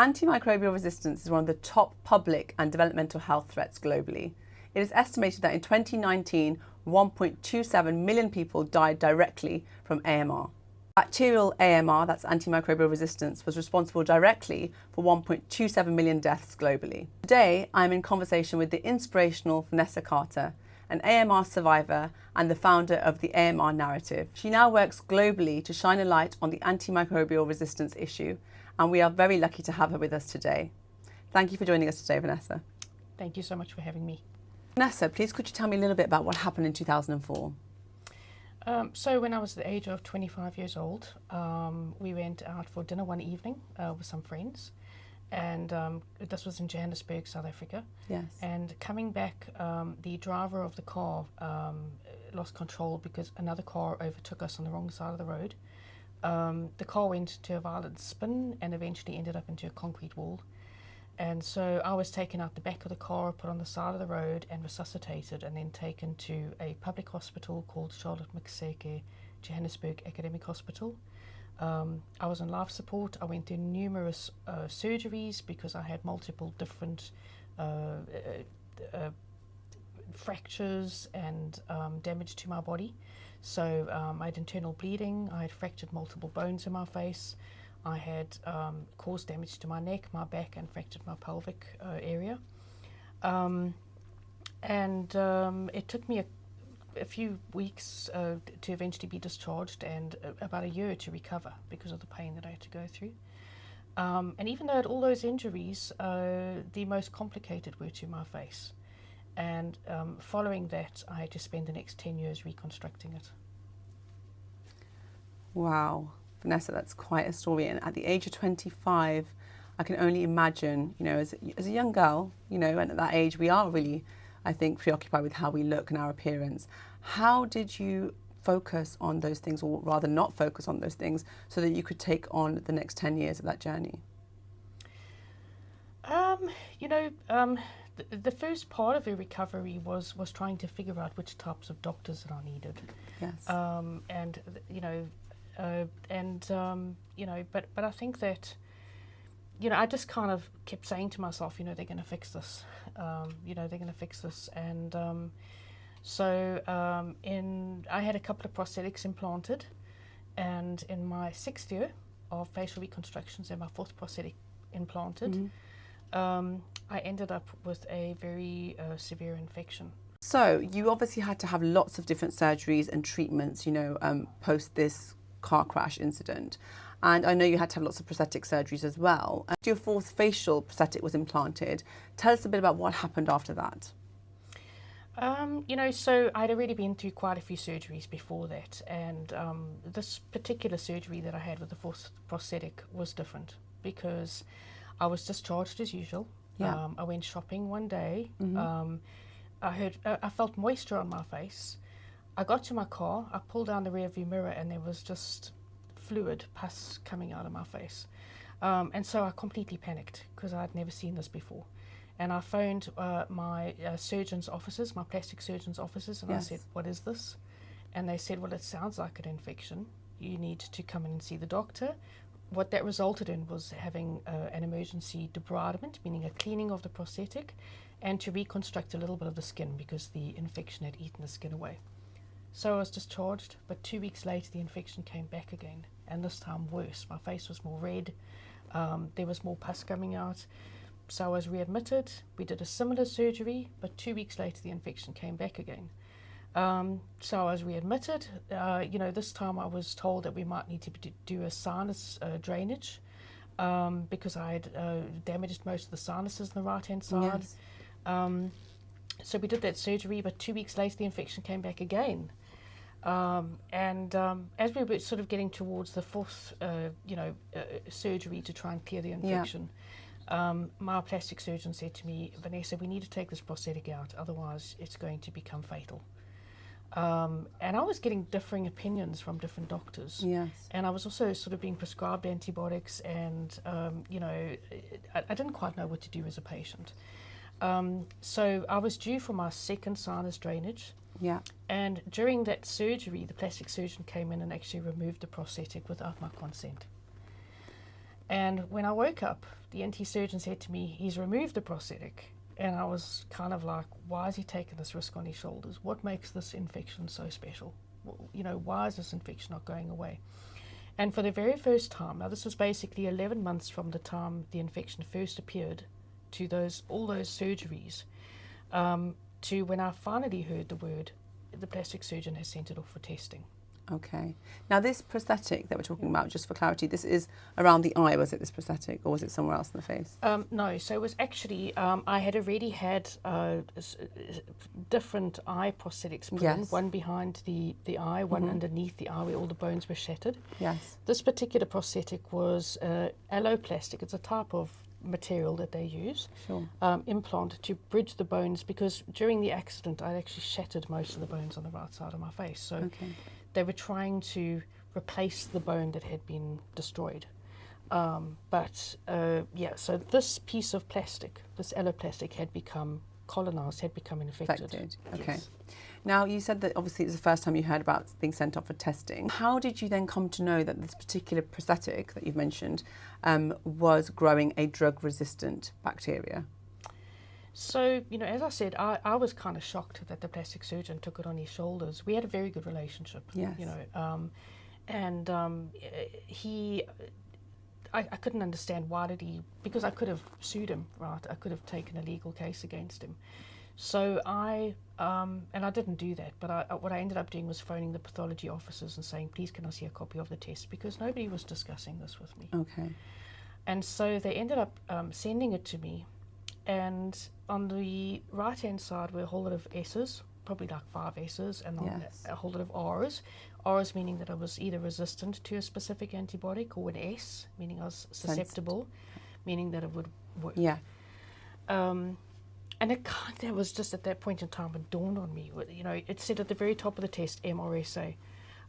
Antimicrobial resistance is one of the top public and developmental health threats globally. It is estimated that in 2019, 1.27 million people died directly from AMR. Bacterial AMR, that's antimicrobial resistance, was responsible directly for 1.27 million deaths globally. Today, I'm in conversation with the inspirational Vanessa Carter, an AMR survivor and the founder of the AMR narrative. She now works globally to shine a light on the antimicrobial resistance issue, and we are very lucky to have her with us today. Thank you for joining us today, Vanessa. Thank you so much for having me. Vanessa, please could you tell me a little bit about what happened in 2004? So when I was the age of 25 years old, we went out for dinner one evening with some friends, and this was in Johannesburg, South Africa. Yes. And coming back, the driver of the car lost control because another car overtook us on the wrong side of the road. The car went to a violent spin and eventually ended up into a concrete wall. And so I was taken out the back of the car, put on the side of the road and resuscitated, and then taken to a public hospital called Charlotte Maxeke Johannesburg Academic Hospital. I was on life support. I went through numerous surgeries because I had multiple different fractures and damage to my body. So I had internal bleeding, I had fractured multiple bones in my face, I had caused damage to my neck, my back, and fractured my pelvic area. It took me a few weeks to eventually be discharged, and about a year to recover because of the pain that I had to go through. And even though I had all those injuries, the most complicated were to my face. And following that, I had to spend the next 10 years reconstructing it. Wow, Vanessa, that's quite a story. And at the age of 25, I can only imagine, you know, as a young girl, you know, and at that age, we are really, I think, preoccupied with how we look and our appearance. How did you focus on those things, or rather not focus on those things, so that you could take on the next 10 years of that journey? The first part of the recovery was trying to figure out which types of doctors that I needed. Yes. But I think that, I just kind of kept saying to myself, they're going to fix this. They're going to fix this. And I had a couple of prosthetics implanted, and in my 6th year of facial reconstructions and my 4th prosthetic implanted, Mm-hmm. I ended up with a very severe infection. So you obviously had to have lots of different surgeries and treatments, post this car crash incident. And I know you had to have lots of prosthetic surgeries as well. And your 4th facial prosthetic was implanted. Tell us a bit about what happened after that. So I'd already been through quite a few surgeries before that. And this particular surgery that I had with the 4th prosthetic was different because I was discharged as usual. Yeah. I went shopping one day. Mm-hmm. I felt moisture on my face. I got to my car, I pulled down the rear view mirror, and there was just fluid, pus coming out of my face. And so I completely panicked because I'd never seen this before. And I phoned my surgeon's offices, my plastic surgeon's offices, and Yes. I said, "What is this?" And they said, "Well, it sounds like an infection. You need to come in and see the doctor." What that resulted in was having an emergency debridement, meaning a cleaning of the prosthetic, and to reconstruct a little bit of the skin because the infection had eaten the skin away. So I was discharged, but 2 weeks later the infection came back again, and this time worse. My face was more red, there was more pus coming out. So I was readmitted, we did a similar surgery, but 2 weeks later the infection came back again. So I was readmitted. This time I was told that we might need to do a sinus drainage because I had damaged most of the sinuses on the right-hand side. Yes. So we did that surgery, but 2 weeks later the infection came back again. As we were sort of getting towards the 4th, surgery to try and clear the infection, my plastic surgeon said to me, "Vanessa, we need to take this prosthetic out, otherwise it's going to become fatal." And I was getting differing opinions from different doctors. Yes. And I was also sort of being prescribed antibiotics, and I didn't quite know what to do as a patient. So I was due for my 2nd sinus drainage. Yeah. And during that surgery, the plastic surgeon came in and actually removed the prosthetic without my consent. And when I woke up, the NT surgeon said to me, he's removed the prosthetic. And I was kind of like, why is he taking this risk on his shoulders? What makes this infection so special? You know, why is this infection not going away? And for the very first time, now this was basically 11 months from the time the infection first appeared to all those surgeries, to when I finally heard the word, the plastic surgeon has sent it off for testing. Okay. Now this prosthetic that we're talking about, just for clarity, this is around the eye, was it, this prosthetic, or was it somewhere else in the face? No, so it was actually, I had already had different eye prosthetics put in, one behind the eye, one underneath the eye where all the bones were shattered. Yes. This particular prosthetic was alloplastic. It's a type of material that they use, implant to bridge the bones, because during the accident I actually shattered most of the bones on the right side of my face. So they were trying to replace the bone that had been destroyed. So this piece of plastic, this alloplastic, had become colonized, had become infected. Okay. Yes. Now, you said that obviously it was the first time you heard about being sent off for testing. How did you then come to know that this particular prosthetic that you've mentioned was growing a drug-resistant bacteria? So, you know, as I said, I was kind of shocked that the plastic surgeon took it on his shoulders. We had a very good relationship, yes. You know, I couldn't understand why did he, because I could have sued him, right? I could have taken a legal case against him. So and I didn't do that, but what I ended up doing was phoning the pathology officers and saying, please can I see a copy of the test, because nobody was discussing this with me. Okay. And so they ended up sending it to me, and on the right-hand side were a whole lot of S's, probably like 5 S's, and a whole lot of R's. R's meaning that I was either resistant to a specific antibiotic, or an S meaning I was susceptible, meaning that it would work. Yeah. And that was just at that point in time it dawned on me. You know, it said at the very top of the test, MRSA.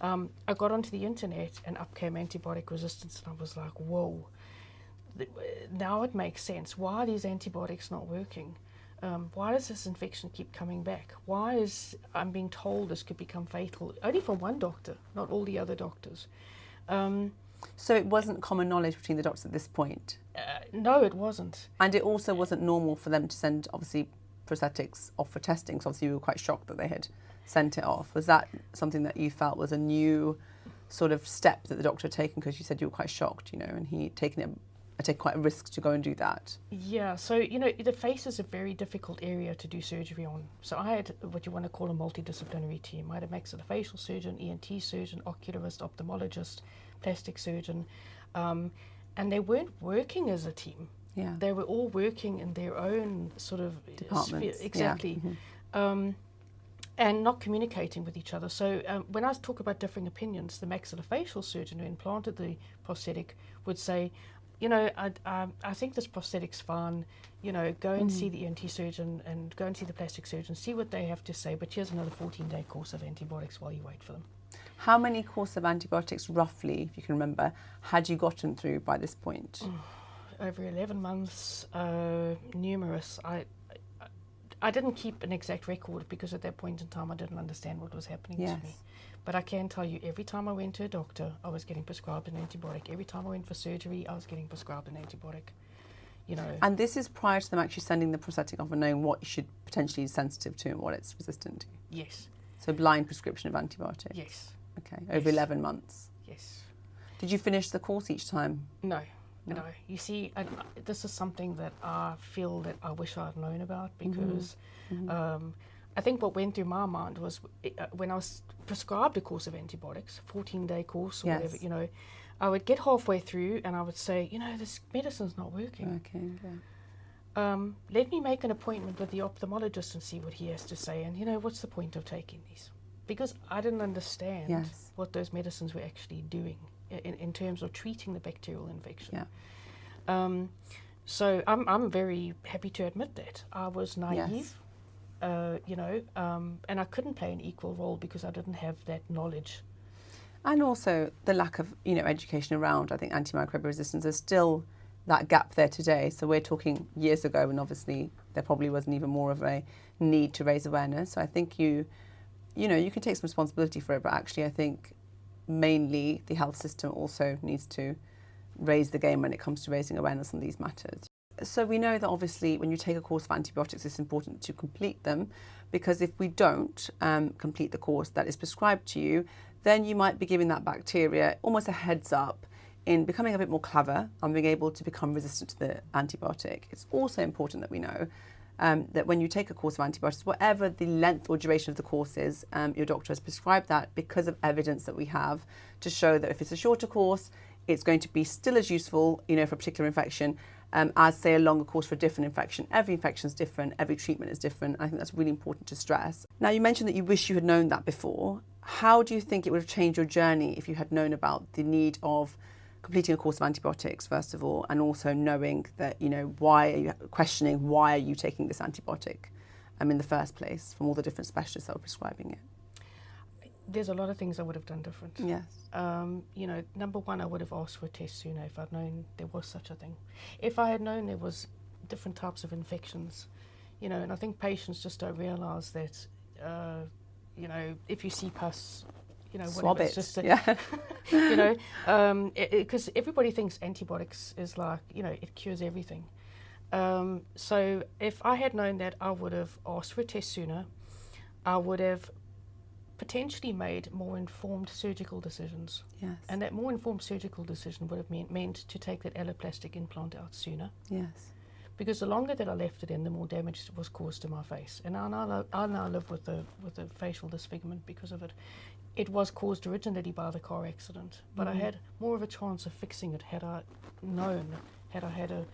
I got onto the internet and up came antibiotic resistance, and I was like, whoa. Now it makes sense. Why are these antibiotics not working? Why does this infection keep coming back? Why is I'm being told this could become fatal? Only from one doctor, not all the other doctors. So it wasn't common knowledge between the doctors at this point? No, it wasn't. And it also wasn't normal for them to send, obviously, prosthetics off for testing, so obviously you were quite shocked that they had sent it off. Was that something that you felt was a new sort of step that the doctor had taken, because you said you were quite shocked, you know, and he'd taken quite a risk to go and do that? Yeah, so, you know, the face is a very difficult area to do surgery on. So I had what you want to call a multidisciplinary team. I had a maxillofacial surgeon, ENT surgeon, ocularist, ophthalmologist, plastic surgeon, and they weren't working as a team. Yeah. They were all working in their own sort of departments. sphere. Exactly. Yeah. And not communicating with each other. So when I talk about differing opinions, the maxillofacial surgeon who implanted the prosthetic would say, you know, I think this prosthetic's fine, you know, go and see the ENT surgeon and go and see the plastic surgeon, see what they have to say, but here's another 14-day course of antibiotics while you wait for them. How many courses of antibiotics, roughly, if you can remember, had you gotten through by this point? Over 11 months, numerous. I didn't keep an exact record, because at that point in time I didn't understand what was happening to me. But I can tell you, every time I went to a doctor, I was getting prescribed an antibiotic. Every time I went for surgery, I was getting prescribed an antibiotic. You know. And this is prior to them actually sending the prosthetic off and knowing what you should potentially be sensitive to and what it's resistant to? Yes. So blind prescription of antibiotics? Yes. Okay, over 11 months? Yes. Did you finish the course each time? No. No. You see, this is something that I feel that I wish I'd known about, because I think what went through my mind was when I was prescribed a course of antibiotics, 14-day course or whatever, you know, I would get halfway through and I would say, you know, this medicine's not working. Okay. Let me make an appointment with the ophthalmologist and see what he has to say, and, you know, what's the point of taking these? Because I didn't understand what those medicines were actually doing in terms of treating the bacterial infection. Yeah. So I'm very happy to admit that. I was naive, you know, and I couldn't play an equal role because I didn't have that knowledge. And also the lack of, you know, education around, I think, antimicrobial resistance. There's still that gap there today. So we're talking years ago, and obviously there probably wasn't even more of a need to raise awareness. So I think you know, you can take some responsibility for it, but actually I think mainly the health system also needs to raise the game when it comes to raising awareness on these matters. So we know that obviously when you take a course of antibiotics, it's important to complete them, because if we don't complete the course that is prescribed to you, then you might be giving that bacteria almost a heads up in becoming a bit more clever and being able to become resistant to the antibiotic. It's also important that we know that when you take a course of antibiotics, whatever the length or duration of the course is, your doctor has prescribed that because of evidence that we have to show that if it's a shorter course, it's going to be still as useful, for a particular infection, as say a longer course for a different infection. Every infection is different, every treatment is different. I think that's really important to stress. Now, you mentioned that you wish you had known that before. How do you think it would have changed your journey if you had known about the need of completing a course of antibiotics, first of all, and also knowing that, why are you taking this antibiotic in the first place from all the different specialists that were prescribing it? There's a lot of things I would have done different. Yes. Number one, I would have asked for a test sooner if I'd known there was such a thing. If I had known there was different types of infections, and I think patients just don't realise that, if you see pus, swab it. Just yeah. Because everybody thinks antibiotics is like, it cures everything. So if I had known that, I would have asked for a test sooner. I would have potentially made more informed surgical decisions. Yes. And that more informed surgical decision would have meant to take that alloplastic implant out sooner. Yes. Because the longer that I left it in, the more damage was caused to my face. And I now live with a facial disfigurement because of it. It was caused originally by the car accident, but I had more of a chance of fixing it had I known, had I had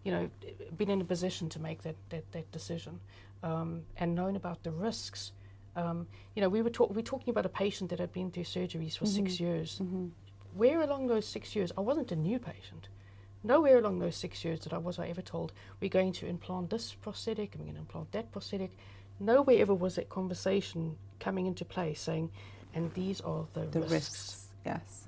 been in a position to make that decision, and known about the risks. We're talking about a patient that had been through surgeries for 6 years. Where along those 6 years, I wasn't a new patient. Nowhere along those 6 years was I ever told, we're going to implant this prosthetic and we're going to implant that prosthetic. Nowhere ever was that conversation coming into play saying, and these are the risks. Yes.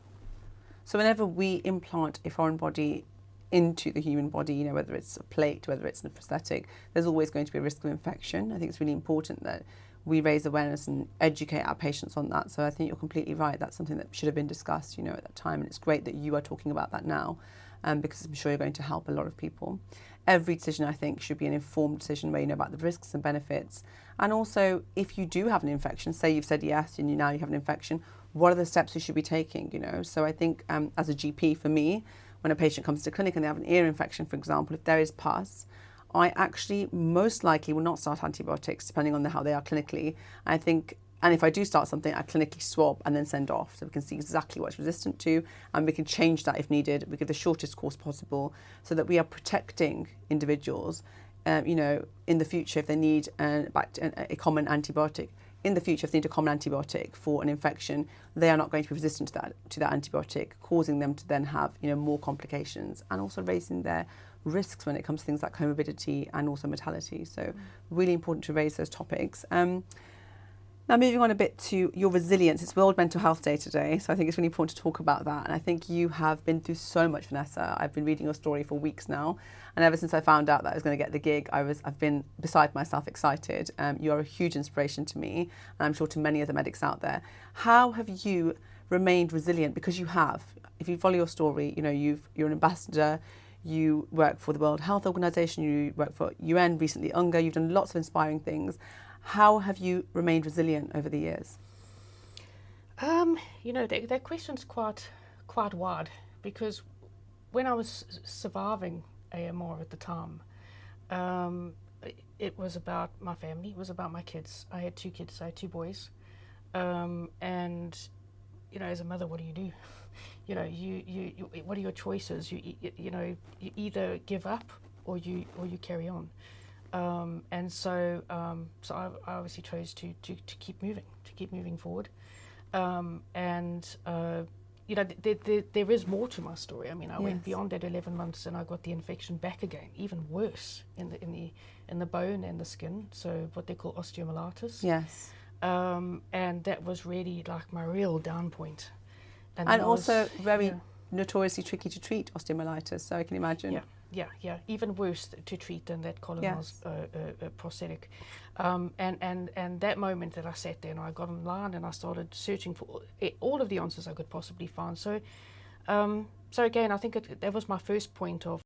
So whenever we implant a foreign body into the human body, whether it's a plate, whether it's a prosthetic, there's always going to be a risk of infection. I think it's really important that we raise awareness and educate our patients on that. So I think you're completely right. That's something that should have been discussed, at that time. And it's great that you are talking about that now, because I'm sure you're going to help a lot of people. Every decision, I think, should be an informed decision where you know about the risks and benefits. And also, if you do have an infection, say you've said yes and now you have an infection, what are the steps you should be taking, So I think as a GP, for me, when a patient comes to clinic and they have an ear infection, for example, if there is pus, I actually most likely will not start antibiotics, depending on how they are clinically. I think, and if I do start something, I clinically swab and then send off, so we can see exactly what it's resistant to, and we can change that if needed. We give the shortest course possible, so that we are protecting individuals, in the future if they need a common antibiotic. In the future, if they need a common antibiotic for an infection, they are not going to be resistant to that antibiotic, causing them to then have more complications, and also raising their risks when it comes to things like comorbidity and also mortality. So really important to raise those topics. Now moving on a bit to your resilience. It's World Mental Health Day today, so I think it's really important to talk about that. And I think you have been through so much, Vanessa. I've been reading your story for weeks now, and ever since I found out that I was going to get the gig, I've been beside myself excited. You are a huge inspiration to me, and I'm sure to many other medics out there. How have you remained resilient? Because you have. If you follow your story, you're an ambassador. You work for the World Health Organization. You work for UN, recently UNGA. You've done lots of inspiring things. How have you remained resilient over the years? That question's quite wide, because when I was surviving AMR at the time, it was about my family, it was about my kids. I had 2 kids, I had 2 boys, and as a mother, what do you do? You what are your choices? You either give up or you carry on. So I obviously chose to keep moving forward. There is more to my story. I mean, I went beyond that 11 months, and I got the infection back again, even worse in the bone and the skin. So what they call osteomyelitis. Yes. And that was really like my real down point. And also very notoriously tricky to treat, osteomyelitis. So I can imagine. Yeah, even worse to treat than that colonized prosthetic. And that moment that I sat there and I got online and I started searching for all of the answers I could possibly find. So So again, I think that was my first point of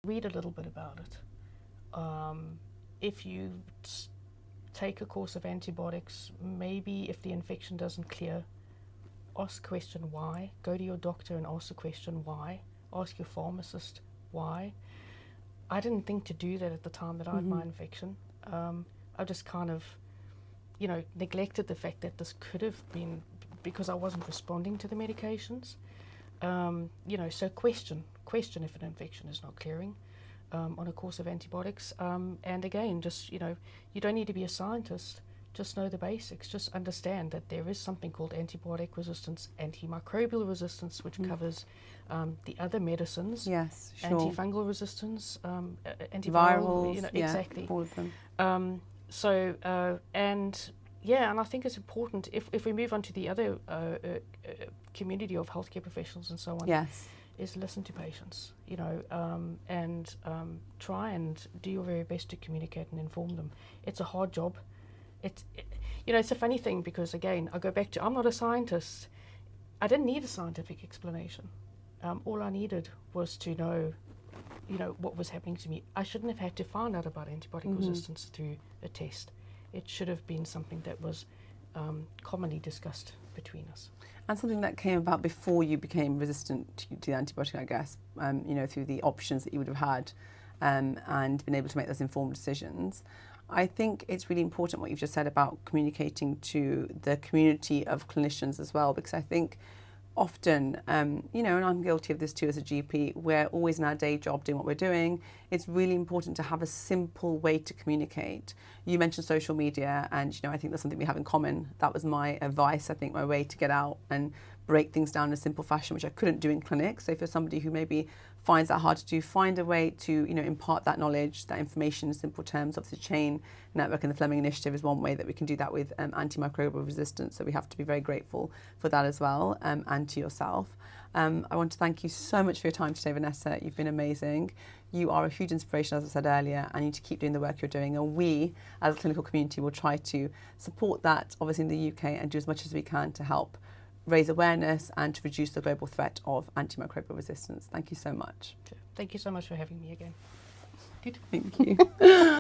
read a little bit about it. If you take a course of antibiotics, maybe if the infection doesn't clear, ask the question why. Go to your doctor and ask the question why. Ask your pharmacist why. I didn't think to do that at the time that I had my infection. I just kind of, neglected the fact that this could have been because I wasn't responding to the medications. So question if an infection is not clearing on a course of antibiotics. And again, just, you don't need to be a scientist. Just know the basics. Just understand that there is something called antibiotic resistance, antimicrobial resistance, which covers the other medicines. Yes, sure. Antifungal resistance, Virals, exactly. all of them. And I think it's important if we move on to the other community of healthcare professionals and so on. Yes. Is listen to patients, and try and do your very best to communicate and inform them. It's a hard job. It's a funny thing because, again, I go back to, I'm not a scientist. I didn't need a scientific explanation. All I needed was to know, what was happening to me. I shouldn't have had to find out about antibiotic resistance through a test. It should have been something that was commonly discussed between us. And something that came about before you became resistant to the antibiotic, I guess, through the options that you would have had and been able to make those informed decisions. I think it's really important what you've just said about communicating to the community of clinicians as well, because I think often, and I'm guilty of this too as a GP, we're always in our day job doing what we're doing. It's really important to have a simple way to communicate. You mentioned social media, and I think that's something we have in common. That was my advice, I think, my way to get out and break things down in a simple fashion, which I couldn't do in clinic. So for somebody who maybe finds that hard to do, find a way to, impart that knowledge, that information in simple terms. Obviously, chain network and the Fleming Initiative is one way that we can do that with antimicrobial resistance. So we have to be very grateful for that as well, and to yourself. I want to thank you so much for your time today, Vanessa. You've been amazing. You are a huge inspiration, as I said earlier, and you need to keep doing the work you're doing. And we, as a clinical community, will try to support that, obviously, in the UK, and do as much as we can to help raise awareness and to reduce the global threat of antimicrobial resistance. Thank you so much. Thank you so much for having me again. Good. Thank you.